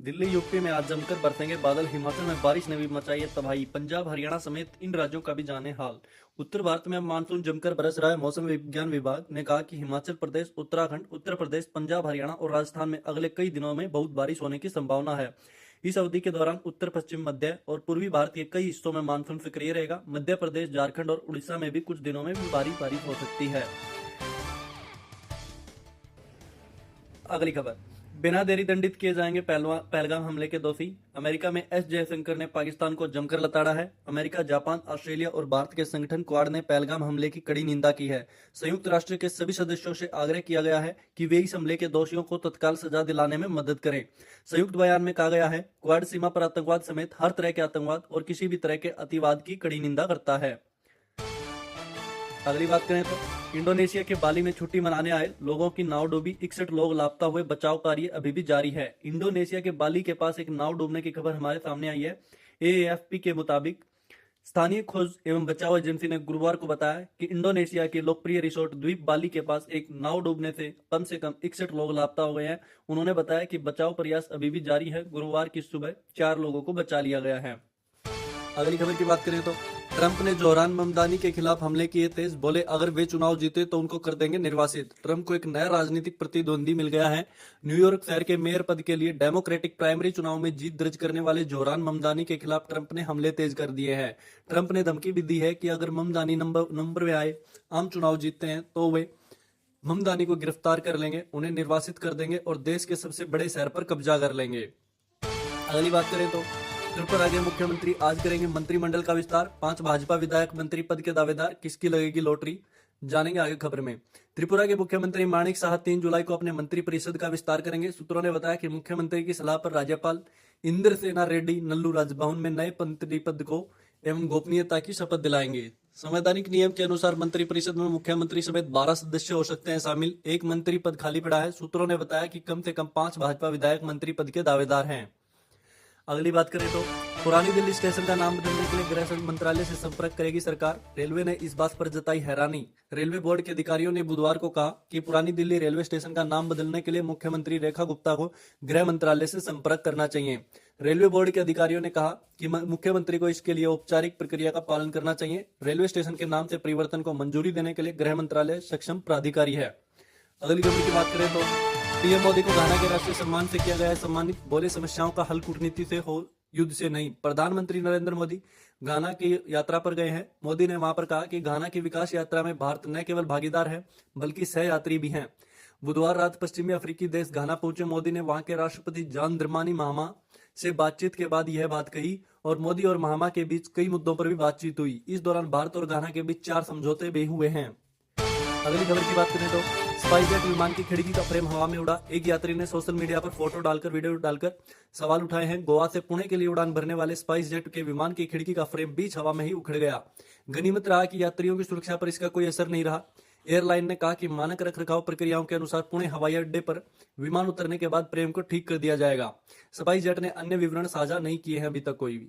Delhi UP में आज जमकर बरसेंगे बादल। हिमाचल में बारिश ने भी मचाई है तबाही। पंजाब हरियाणा समेत इन राज्यों का भी जाने हाल। उत्तर भारत में अब मानसून जमकर बरस रहा है। मौसम विज्ञान विभाग ने कहा कि हिमाचल प्रदेश, उत्तराखंड, उत्तर प्रदेश, पंजाब, हरियाणा और राजस्थान में अगले कई दिनों में बहुत बारिश होने की संभावना है। इस अवधि के दौरान उत्तर पश्चिम मध्य और पूर्वी भारत के कई हिस्सों में मानसून सक्रिय रहेगा। मध्य प्रदेश, झारखंड और उड़ीसा में भी कुछ दिनों में भी भारी बारिश हो सकती है। अगली खबर, बिना देरी दंडित किए जाएंगे पहलगाम हमले के दोषी। अमेरिका में एस जयशंकर ने पाकिस्तान को जमकर लताड़ा है। अमेरिका, जापान, ऑस्ट्रेलिया और भारत के संगठन क्वाड ने पहलगाम हमले की कड़ी निंदा की है। संयुक्त राष्ट्र के सभी सदस्यों से आग्रह किया गया है कि वे इस हमले के दोषियों को तत्काल सजा दिलाने में मदद करें। संयुक्त बयान में कहा गया है, क्वाड सीमा पर आतंकवाद समेत हर तरह के आतंकवाद और किसी भी तरह के अतिवाद की कड़ी निंदा करता है। अगली बात करें तो इंडोनेशिया के बाली में छुट्टी मनाने आए लोगों की नाव डूबी। 61 लोग लापता हुए, बचाव कार्य अभी भी जारी है। इंडोनेशिया के बाली के पास एक नाव डूबने की खबर हमारे सामने आई है। एएफपी के मुताबिक स्थानीय खोज एवं बचाव एजेंसी ने गुरुवार को बताया कि इंडोनेशिया के लोकप्रिय रिसोर्ट द्वीप बाली के पास एक नाव डूबने से कम 61 लोग लापता हो गए हैं। उन्होंने बताया कि बचाव प्रयास अभी भी जारी है। गुरुवार की सुबह 4 लोगों को बचा लिया गया है। अगली खबर की बात करें तो ट्रंप ने जोहरान ममदानी के खिलाफ हमले किए तेज। बोले अगर वे चुनाव जीते तो उनको कर देंगे निर्वासित। ट्रंप को एक नया राजनीतिक प्रतिद्वंदी मिल गया है। न्यूयॉर्क शहर के मेयर पद के लिए डेमोक्रेटिक प्राइमरी चुनाव में जीत दर्ज करने वाले जोहरान ममदानी के खिलाफ ट्रंप ने हमले तेज कर दिए हैं। ट्रंप ने धमकी भी दी है कि अगर ममदानी नंबर में आए, आम चुनाव जीतते हैं तो वे ममदानी को गिरफ्तार कर लेंगे, उन्हें निर्वासित कर देंगे और देश के सबसे बड़े शहर पर कब्जा कर लेंगे। अगली बात करें तो त्रिपुरा के मुख्यमंत्री आज करेंगे मंत्रिमंडल का विस्तार। 5 भाजपा विधायक मंत्री पद के दावेदार, किसकी लगेगी लॉटरी, जानेंगे आगे खबर में। त्रिपुरा के मुख्यमंत्री माणिक साहा 3 जुलाई को अपने मंत्रिपरिषद का विस्तार करेंगे। सूत्रों ने बताया कि मुख्यमंत्री की सलाह पर राज्यपाल इंद्रसेना रेड्डी नल्लू राजभवन में नए मंत्री पद को एवं गोपनीयता की शपथ दिलाएंगे। संवैधानिक नियम के अनुसार मंत्रिपरिषद में मुख्यमंत्री समेत 12 सदस्य हो सकते हैं शामिल। एक मंत्री पद खाली पड़ा है। सूत्रों ने बताया कि कम से कम 5 भाजपा विधायक मंत्री पद के दावेदार हैं। अगली बात करें तो पुरानी दिल्ली स्टेशन का नाम बदलने के लिए गृह मंत्रालय से संपर्क करेगी सरकार। रेलवे ने इस बात पर जताई हैरानी। रेलवे बोर्ड के अधिकारियों ने बुधवार को कहा कि पुरानी दिल्ली रेलवे स्टेशन का नाम बदलने के लिए मुख्यमंत्री रेखा गुप्ता को गृह मंत्रालय से संपर्क करना चाहिए। रेलवे बोर्ड के अधिकारियों ने कहा कि मुख्यमंत्री को इसके लिए औपचारिक प्रक्रिया का पालन करना चाहिए। रेलवे स्टेशन के नाम से परिवर्तन को मंजूरी देने के लिए गृह मंत्रालय सक्षम प्राधिकारी है। अगली खबर की बात करें तो पीएम मोदी को घाना के राष्ट्रीय सम्मान से किया गया है सम्मानित। बोले समस्याओं का हल कूटनीति से हो, युद्ध से नहीं। प्रधानमंत्री नरेंद्र मोदी घाना की यात्रा पर गए हैं। मोदी ने वहां पर कहा कि घाना की विकास यात्रा में भारत न केवल भागीदार है बल्कि सहयात्री भी हैं। बुधवार रात पश्चिमी अफ्रीकी देश घाना पहुंचे मोदी ने वहां के राष्ट्रपति जॉन द्रमानी महामा से बातचीत के बाद यह बात कही और मोदी और महामा के बीच कई मुद्दों पर भी बातचीत हुई। इस दौरान भारत और घाना के बीच 4 समझौते भी हुए हैं। अगली खबर की बात करें तो स्पाइसजेट विमान की खिड़की का फ्रेम हवा में उड़ा। एक यात्री ने सोशल मीडिया पर फोटो डालकर, वीडियो डालकर सवाल उठाए हैं। गोवा से पुणे के लिए उड़ान भरने वाले स्पाइसजेट के विमान की खिड़की का फ्रेम बीच हवा में ही उखड़ गया। गनीमत रहा कि यात्रियों की सुरक्षा पर इसका कोई असर नहीं रहा। एयरलाइन ने कहा कि मानक रखरखाव प्रक्रियाओं के अनुसार पुणे हवाई अड्डे पर विमान उतरने के बाद फ्रेम को ठीक कर दिया जाएगा। स्पाइसजेट ने अन्य विवरण साझा नहीं किए हैं अभी तक कोई भी।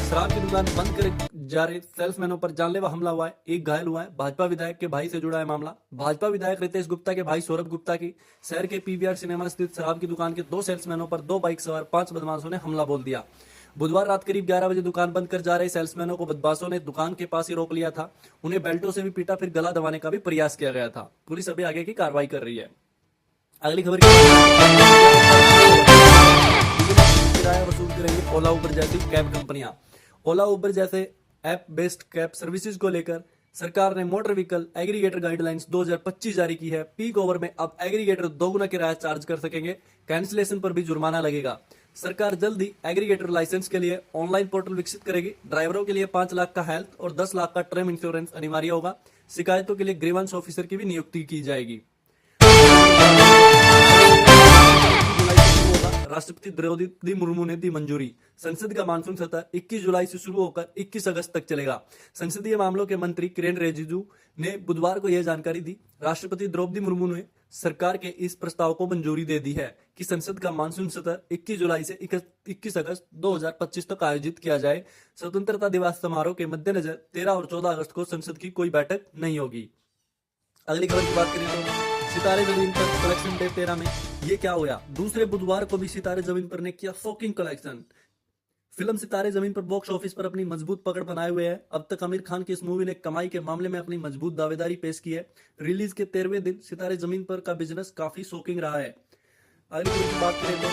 शराब की दुकान बंद कर जा रहे सेल्समैनों पर जानलेवा हमला हुआ है। एक घायल हुआ है। भाजपा विधायक के भाई से जुड़ा है मामला। भाजपा विधायक रितेश गुप्ता के भाई सौरभ गुप्ता की शहर के पीवीआर सिनेमा स्थित शराब की दुकान के 2 सेल्समैनों पर 2 बाइक सवार 5 बदमाशों ने हमला बोल दिया। बुधवार रात करीब 11 बजे दुकान बंद कर जा रहे सेल्समैनों को बदमाशों ने दुकान के पास ही रोक लिया था। उन्हें बेल्टों से भी पीटा, फिर गला दबाने का भी प्रयास किया गया था। पुलिस अभी आगे की कार्रवाई कर रही है। अगली खबर किराया वसूल करेंगी ओला उबर जैसी कैब कंपनियां। ओला उबर जैसे ऐप बेस्ड कैब सर्विसेज को लेकर सरकार ने मोटर व्हीकल एग्रीगेटर गाइडलाइंस 2025 जारी की है। पीक ओवर में अब एग्रीगेटर 2 गुना किराया चार्ज कर सकेंगे। कैंसिलेशन पर भी जुर्माना लगेगा। सरकार जल्द ही एग्रीगेटर लाइसेंस के लिए ऑनलाइन पोर्टल विकसित करेगी। ड्राइवरों के लिए 5 लाख का हेल्थ और 10 लाख का टर्म इंश्योरेंस अनिवार्य होगा। शिकायतों के लिए ग्रीवेंस ऑफिसर की भी नियुक्ति की जाएगी। राष्ट्रपति द्रौपदी मुर्मू ने दी मंजूरी। संसद का मानसून सत्र 21 जुलाई से शुरू होकर 21 अगस्त तक चलेगा। संसदीय मामलों के मंत्री किरेन रिजिजू ने बुधवार को यह जानकारी दी। राष्ट्रपति द्रौपदी मुर्मू ने सरकार के इस प्रस्ताव को मंजूरी दे दी है कि संसद का मानसून सत्र 21 जुलाई से 21 अगस्त 2025 तक आयोजित किया जाए। स्वतंत्रता दिवस समारोह के मद्देनजर 13 और 14 अगस्त को संसद की कोई बैठक नहीं होगी। अगली खबर की बात करें तो सितारे जमीन पर कलेक्शन डे 13 में ये क्या हुआ? दूसरे बुधवार को भी सितारे जमीन पर ने किया शॉकिंग कलेक्शन। फिल्म सितारे जमीन पर बॉक्स ऑफिस पर अपनी मजबूत पकड़ बनाए हुए है। अब तक आमिर खान की इस मूवी ने कमाई के मामले में अपनी मजबूत दावेदारी पेश की है। रिलीज के 13वें दिन सितारे जमीन पर का बिजनेस काफी शॉकिंग रहा है। अगली खबर की बात करें तो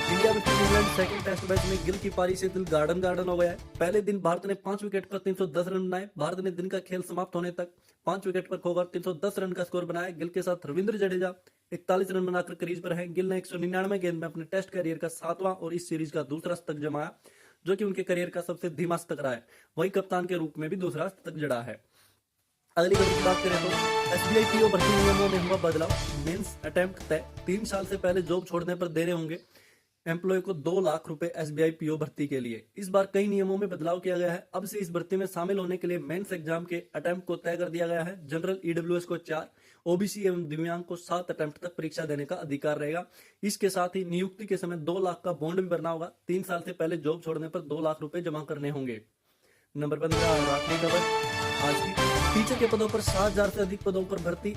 इंडिया में इंग्लैंड सेकंड टेस्ट मैच में गिल की पारी से दिल गार्डन हो गया है। पहले दिन भारत ने 5 विकेट पर 310 रन बनाए। भारत ने दिन का खेल समाप्त होने तक 5 विकेट पर खोकर 310 रन का स्कोर बनाया। गिल के साथ रविंद्र जडेजा 41 रन बनाकर क्रीज पर है। गिल ने 199 गेंद में अपने टेस्ट करियर का 7वां और इस सीरीज का दूसरा शतक जमाया, जो कि उनके करियर का सबसे धीमा शतक रहा है। वहीं कप्तान के रूप में भी दूसरा शतक जड़ा है। अगली खबर की बात करें तो एसबीआई पीओ भर्ती नियमों में हुआ बदलाव। मेंस अटेम्प्ट तय। 3 साल से पहले जॉब छोड़ने पर देने होंगे एम्प्लॉय को 2 लाख रुपए एसबीआई पीओ भर्ती के लिए। इस बार कई नियमों में बदलाव किया गया है। अब से इस भर्ती में शामिल होने के लिए मेंस एग्जाम के अटेम्प्ट को तय कर दिया गया है। जनरल ईडब्ल्यूएस को 4, ओबीसी एवं दिव्यांग को 7 अटेम्प्ट तक परीक्षा देने का अधिकार रहेगा। इसके साथ ही नियुक्ति के समय 2 लाख का बॉन्ड भी भरना होगा। 3 साल से पहले जॉब छोड़ने पर 2 लाख रुपए जमा करने होंगे। नंबर 15 और आखिरी खबर आज की, टीचर के पदों पर 7,000 से अधिक पदों पर भर्ती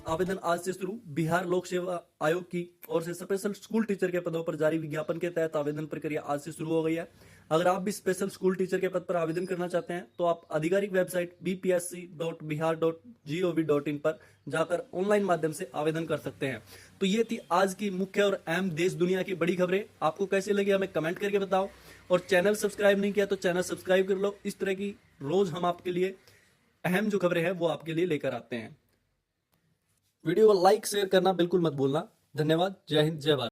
आवेदन आज से शुरू। बिहार लोक सेवा आयोग की ओर से स्पेशल स्कूल टीचर के पदों पर जारी विज्ञापन के तहत आवेदन प्रक्रिया आज से शुरू हो गई है। अगर आप भी स्पेशल स्कूल टीचर के पद पर आवेदन करना चाहते हैं तो आप आधिकारिक वेबसाइट bpsc.bihar.gov.in पर जाकर ऑनलाइन माध्यम से आवेदन कर सकते हैं। तो ये थी आज की मुख्य और अहम देश दुनिया की बड़ी खबरें। आपको कैसे लगी हमें कमेंट करके बताओ, और चैनल सब्सक्राइब नहीं किया तो चैनल सब्सक्राइब कर लो। इस तरह की रोज हम आपके लिए अहम जो खबरें हैं वो आपके लिए लेकर आते हैं। वीडियो को लाइक शेयर करना बिल्कुल मत भूलना। धन्यवाद। जय हिंद, जय भारत।